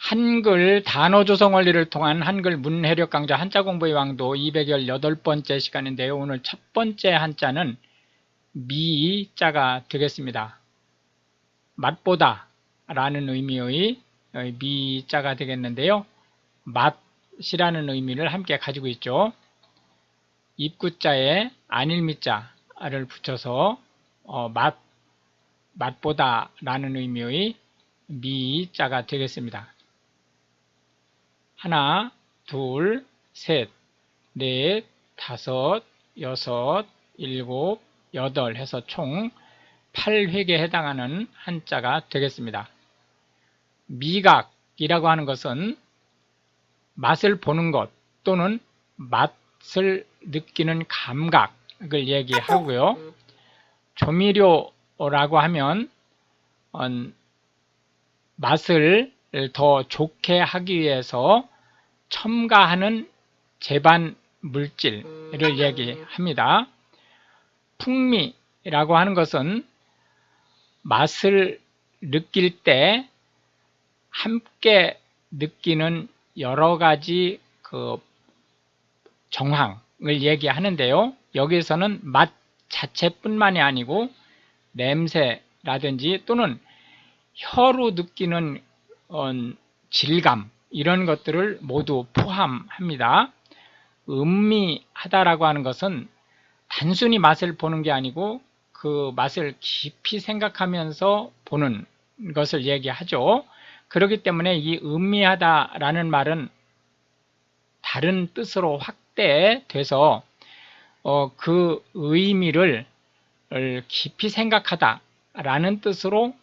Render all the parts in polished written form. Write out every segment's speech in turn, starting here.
한글 단어 조성 원리를 통한 한글 문해력 강좌 한자 공부의 왕도 218번째 시간인데요. 오늘 첫 번째 한자는 미자가 되겠습니다. 맛보다 라는 의미의 미자가 되겠는데요. 맛이라는 의미를 함께 가지고 있죠. 입구자에 안일미자를 붙여서 맛보다 라는 의미의 미자가 되겠습니다. 하나, 둘, 셋, 넷, 다섯, 여섯, 일곱, 여덟 해서 총 8획에 해당하는 한자가 되겠습니다. 미각이라고 하는 것은 맛을 보는 것 또는 맛을 느끼는 감각을 얘기하고요. 조미료라고 하면 맛을 더 좋게 하기 위해서 첨가하는 제반 물질을 얘기합니다. 풍미라고 하는 것은 맛을 느낄 때 함께 느끼는 여러 가지 정황을 얘기하는데요. 여기에서는 맛 자체뿐만이 아니고 냄새라든지 또는 혀로 느끼는 질감 이런 것들을 모두 포함합니다. 음미하다라고 하는 것은 단순히 맛을 보는 게 아니고 그 맛을 깊이 생각하면서 보는 것을 얘기하죠. 그렇기 때문에 이 음미하다라는 말은 다른 뜻으로 확대돼서 그 의미를 깊이 생각하다라는 뜻으로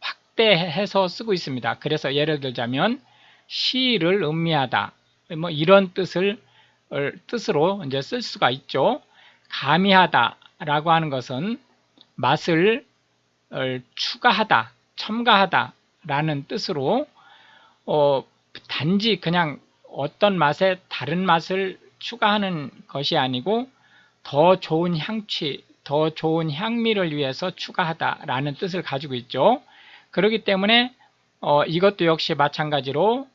확대해서 쓰고 있습니다. 그래서 예를 들자면 시를 음미하다 뭐 이런 뜻으로 이제 쓸 수가 있죠. 가미하다라고 하는 것은 맛을 추가하다, 첨가하다라는 뜻으로 단지 그냥 어떤 맛에 다른 맛을 추가하는 것이 아니고 더 좋은 향취, 더 좋은 향미를 위해서 추가하다라는 뜻을 가지고 있죠. 그렇기 때문에 이것도 역시 마찬가지로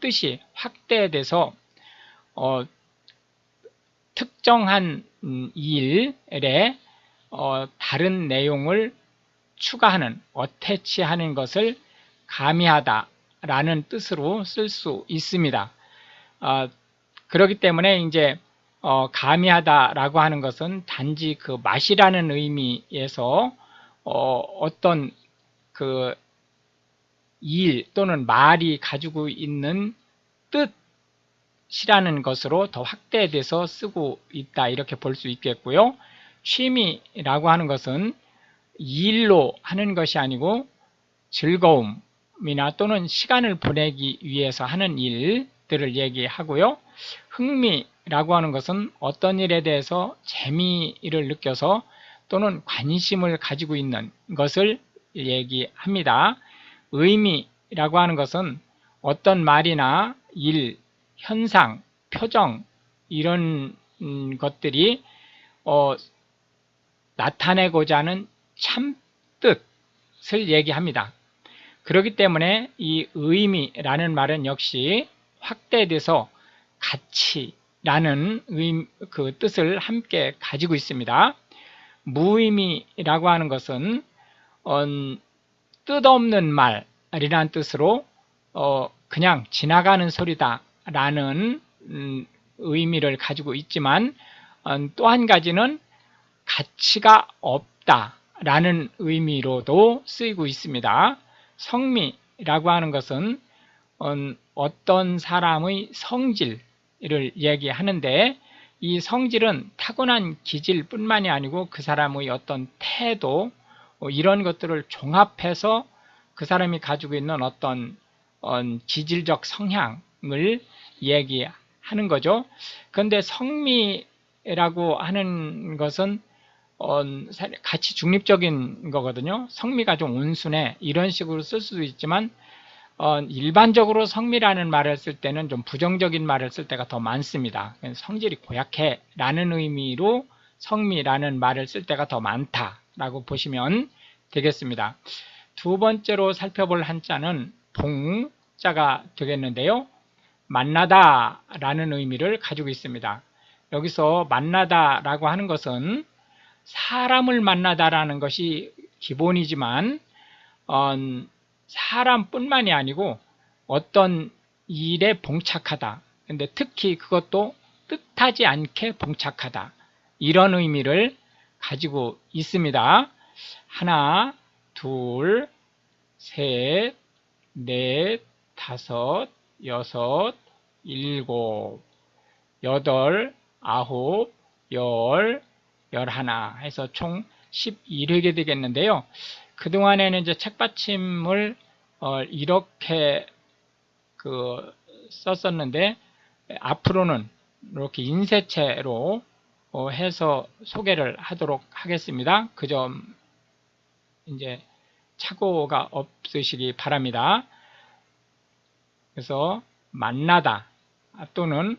뜻이 확대돼서 특정한 일에 다른 내용을 추가하는, 어태치하는 것을 가미하다라는 뜻으로 쓸 수 있습니다. 그렇기 때문에 이제 가미하다라고 하는 것은 단지 그 맛이라는 의미에서 어떤 그 일 또는 말이 가지고 있는 뜻이라는 것으로 더 확대돼서 쓰고 있다 이렇게 볼 수 있겠고요. 취미라고 하는 것은 일로 하는 것이 아니고 즐거움이나 또는 시간을 보내기 위해서 하는 일들을 얘기하고요. 흥미라고 하는 것은 어떤 일에 대해서 재미를 느껴서 또는 관심을 가지고 있는 것을 얘기합니다. 의미라고 하는 것은 어떤 말이나 일, 현상, 표정 이런 것들이 나타내고자 하는 참뜻을 얘기합니다. 그렇기 때문에 이 의미라는 말은 역시 확대돼서 가치라는 그 뜻을 함께 가지고 있습니다. 무의미라고 하는 것은 뜻없는 말이라는 뜻으로 그냥 지나가는 소리다 라는 의미를 가지고 있지만 또 한 가지는 가치가 없다 라는 의미로도 쓰이고 있습니다. 성미라고 하는 것은 어떤 사람의 성질을 얘기하는데 이 성질은 타고난 기질 뿐만이 아니고 그 사람의 어떤 태도 이런 것들을 종합해서 그 사람이 가지고 있는 어떤 기질적 성향을 얘기하는 거죠. 그런데 성미라고 하는 것은 가치 중립적인 거거든요. 성미가 좀 온순해 이런 식으로 쓸 수도 있지만 일반적으로 성미라는 말을 쓸 때는 좀 부정적인 말을 쓸 때가 더 많습니다. 성질이 고약해 라는 의미로 성미라는 말을 쓸 때가 더 많다라고 보시면 되겠습니다. 두 번째로 살펴볼 한자는 봉자가 되겠는데요. 만나다 라는 의미를 가지고 있습니다. 여기서 만나다 라고 하는 것은 사람을 만나다라는 것이 기본이지만 사람뿐만이 아니고 어떤 일에 봉착하다. 근데 특히 그것도 뜻하지 않게 봉착하다. 이런 의미를 가지고 있습니다. 하나, 둘, 셋, 넷, 다섯, 여섯, 일곱, 여덟, 아홉, 열, 열하나 해서 총 11획이 되겠는데요. 그동안에는 이제 책받침을 이렇게 썼었는데 앞으로는 이렇게 인쇄체로 해서 소개를 하도록 하겠습니다. 그 점 이제 착오가 없으시기 바랍니다. 그래서 만나다 또는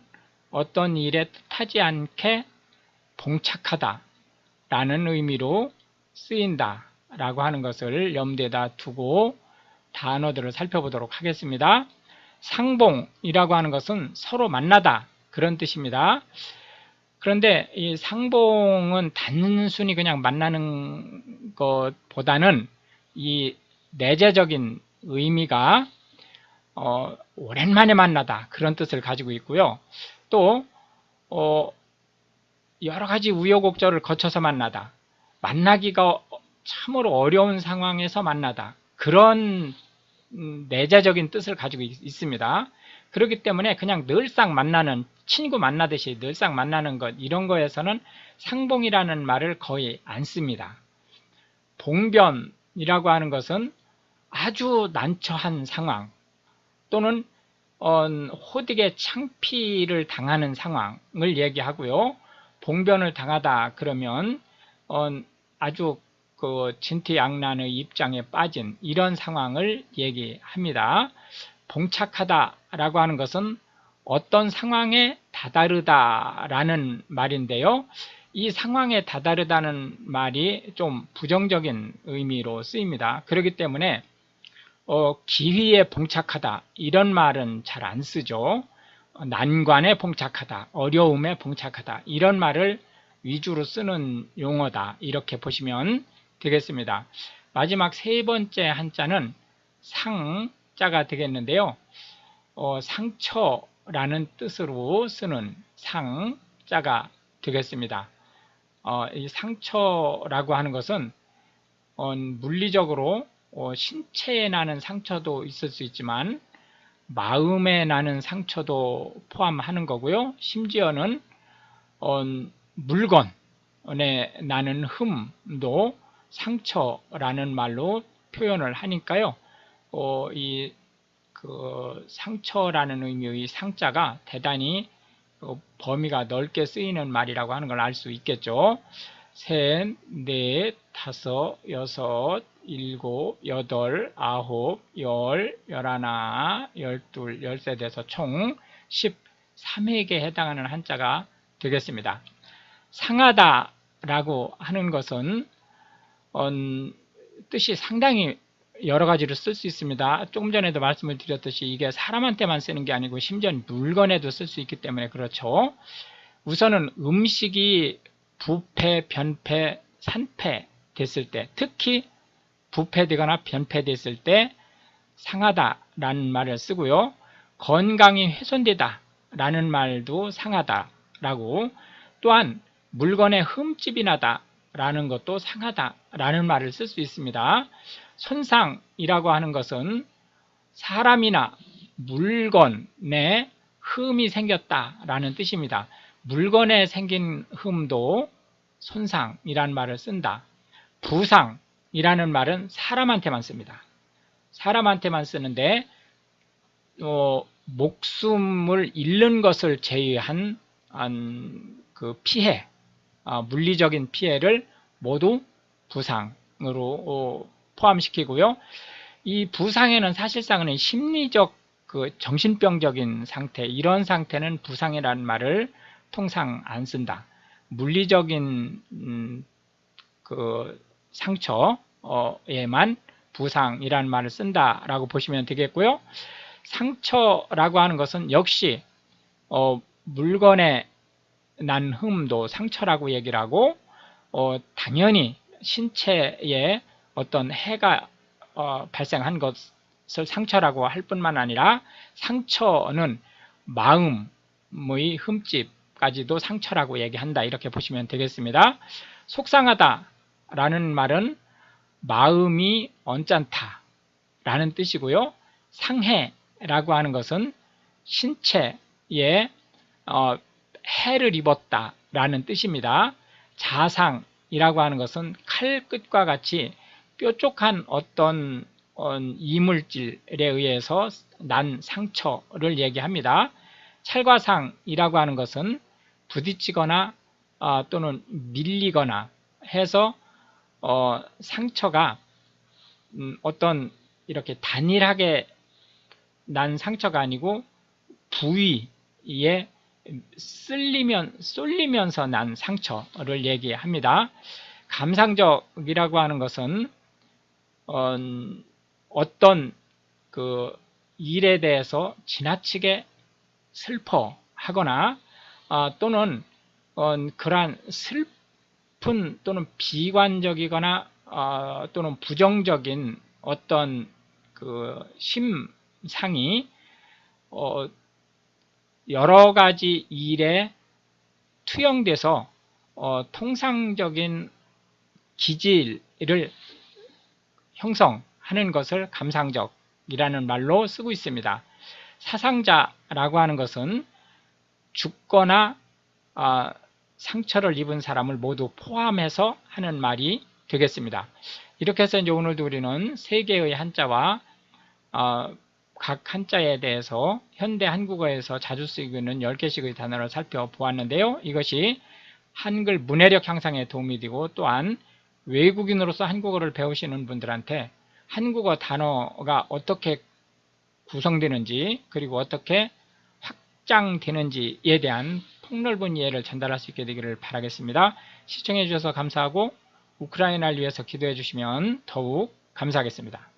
어떤 일에 뜻하지 않게 봉착하다 라는 의미로 쓰인다 라고 하는 것을 염두에다 두고 단어들을 살펴보도록 하겠습니다. 상봉이라고 하는 것은 서로 만나다 그런 뜻입니다. 그런데 이 상봉은 단순히 그냥 만나는 것보다는 이 내재적인 의미가 오랜만에 만나다 그런 뜻을 가지고 있고요. 또 여러 가지 우여곡절을 거쳐서 만나다, 만나기가 참으로 어려운 상황에서 만나다 그런 내재적인 뜻을 가지고 있습니다. 그렇기 때문에 그냥 늘상 만나는 친구 만나듯이 늘상 만나는 것 이런 거에서는 상봉이라는 말을 거의 안 씁니다. 봉변이라고 하는 것은 아주 난처한 상황 또는 호되게 창피를 당하는 상황을 얘기하고요. 봉변을 당하다 그러면 아주 진퇴양난의 입장에 빠진 이런 상황을 얘기합니다. 봉착하다 라고 하는 것은 어떤 상황에 다다르다 라는 말인데요. 이 상황에 다다르다는 말이 좀 부정적인 의미로 쓰입니다. 그렇기 때문에 기휘에 봉착하다 이런 말은 잘 안 쓰죠. 난관에 봉착하다, 어려움에 봉착하다 이런 말을 위주로 쓰는 용어다 이렇게 보시면 되겠습니다. 마지막 세 번째 한자는 상자가 되겠는데요. 상처라는 뜻으로 쓰는 상자가 되겠습니다. 이 상처라고 하는 것은 물리적으로 신체에 나는 상처도 있을 수 있지만 마음에 나는 상처도 포함하는 거고요. 심지어는 물건에 나는 흠도 상처라는 말로 표현을 하니까요. 이 상처라는 의미의 상자가 대단히 범위가 넓게 쓰이는 말이라고 하는 걸 알 수 있겠죠. 셋, 넷, 다섯, 여섯, 일곱, 여덟, 아홉, 열, 열하나, 열둘, 열셋 에서 총 13획에 해당하는 한자가 되겠습니다. 상하다 라고 하는 것은 뜻이 상당히 여러 가지로 쓸 수 있습니다. 조금 전에도 말씀을 드렸듯이 이게 사람한테만 쓰는 게 아니고 심지어 물건에도 쓸 수 있기 때문에 그렇죠. 우선은 음식이 부패, 변패, 산패 됐을 때, 특히 부패되거나 변패됐을 때 상하다라는 말을 쓰고요. 건강이 훼손되다라는 말도 상하다라고, 또한 물건에 흠집이 나다라는 것도 상하다라는 말을 쓸 수 있습니다. 손상이라고 하는 것은 사람이나 물건에 흠이 생겼다라는 뜻입니다. 물건에 생긴 흠도 손상이라는 말을 쓴다. 부상이라는 말은 사람한테만 씁니다. 사람한테만 쓰는데 목숨을 잃는 것을 제외한 그 피해, 물리적인 피해를 모두 부상으로 포함시키고요. 이 부상에는 사실상은 심리적 정신병적인 상태, 이런 상태는 부상이라는 말을 통상 안 쓴다. 물리적인 상처에만 부상이라는 말을 쓴다라고 보시면 되겠고요. 상처라고 하는 것은 역시 물건에 난 흠도 상처라고 얘기를 하고 당연히 신체에 어떤 해가 발생한 것을 상처라고 할 뿐만 아니라 상처는 마음의 흠집까지도 상처라고 얘기한다, 이렇게 보시면 되겠습니다. 속상하다 라는 말은 마음이 언짢다 라는 뜻이고요. 상해라고 하는 것은 신체에 해를 입었다 라는 뜻입니다. 자상이라고 하는 것은 칼끝과 같이 뾰족한 어떤 이물질에 의해서 난 상처를 얘기합니다. 찰과상이라고 하는 것은 부딪히거나 또는 밀리거나 해서 상처가 어떤 이렇게 단일하게 난 상처가 아니고 부위에 쏠리면서 난 상처를 얘기합니다. 감상적이라고 하는 것은 어떤 그 일에 대해서 지나치게 슬퍼하거나 또는 그러한 슬픈 또는 비관적이거나 또는 부정적인 어떤 그 심상이 여러 가지 일에 투영돼서 통상적인 기질을 형성하는 것을 감상적이라는 말로 쓰고 있습니다. 사상자라고 하는 것은 죽거나 상처를 입은 사람을 모두 포함해서 하는 말이 되겠습니다. 이렇게 해서 이제 오늘도 우리는 세 개의 한자와 각 한자에 대해서 현대 한국어에서 자주 쓰이고 있는 10개씩의 단어를 살펴보았는데요. 이것이 한글 문해력 향상에 도움이 되고 또한 외국인으로서 한국어를 배우시는 분들한테 한국어 단어가 어떻게 구성되는지 그리고 어떻게 확장되는지에 대한 폭넓은 이해를 전달할 수 있게 되기를 바라겠습니다. 시청해 주셔서 감사하고 우크라이나를 위해서 기도해 주시면 더욱 감사하겠습니다.